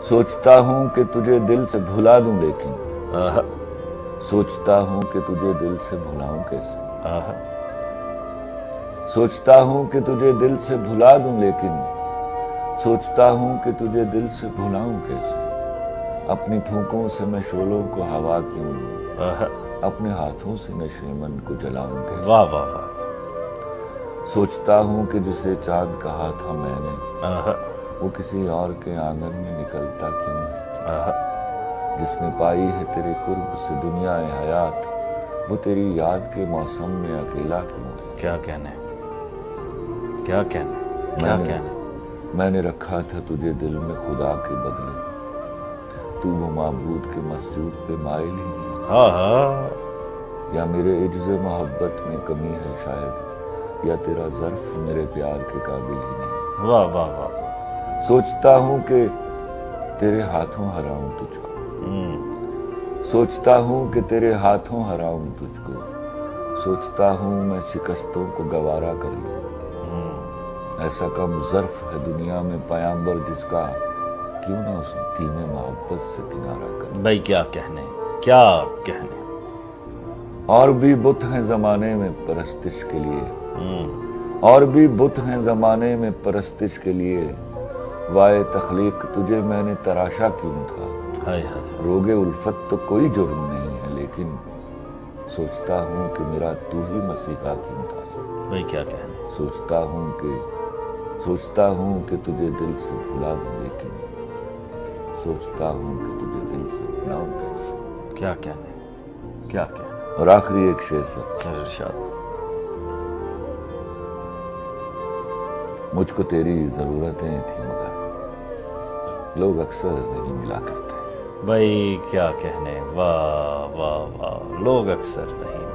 सोचता हूँ कि तुझे दिल से भुला दूं लेकिन सोचता हूँ कि तुझे दिल से भुलाऊं कैसे सोचता हूँ कि तुझे दिल से भुला दूं लेकिन सोचता हूँ कि तुझे दिल से भुलाऊं कैसे अपनी फूंकों से मैं शोलों को हवा क्यों दूं अपने हाथों से नशेमन को जलाऊं कैसे वाह वाह वाह सोचता हूँ कि जिसे चाँद कहा था मैंने वो किसी और के आंगन में निकलता क्यों है जिसने पाई है तेरे कुर्ब से दुनिया हयात वो तेरी याद के मौसम में अकेला क्यों है क्या कहने क्या कहने क्या कहने मैंने रखा था तुझे दिल में खुदा के बदले तू वो माबूद के मसजूद पे माइल ही नहीं हाँ या मेरे इज्ज़ मोहब्बत में कमी है शायद या तेरा ज़र्फ मेरे प्यार के काबिल ही नहीं वाह वाह वाह सोचता हूँ कि तेरे हाथों हराऊं तुझको सोचता हूँ कि तेरे हाथों हराऊं तुझको सोचता हूँ मैं शिकस्तों को गवारा कर लूं ऐसा कम ज़र्फ है दुनिया में पयाम्बर जिसका क्यों ना उस दीने मोहब्बत से किनारा कर भाई क्या कहने और भी बुत हैं ज़माने में परस्तिश के लिए और भी बुत हैं ज़माने में परस्तिश के लिए वाए तख्लीक तुझे मैंने तराशा क्यों था हाय हाय रोगे उल्फत तो कोई जुर्म नहीं है लेकिन सोचता हूँ कि मेरा तू ही मसीहा क्यों था भाई क्या कहने सोचता हूँ कि तुझे दिल से भुला दूं लेकिन सोचता हूँ कि तुझे दिल से भुलाऊं कैसे क्या कहने और आखिरी एक शेर से इरशाद मुझको तेरी ज़रूरतें थी मगर लोग अक्सर नहीं मिला करते भाई क्या कहने वाह वाह वाह लोग अक्सर नहीं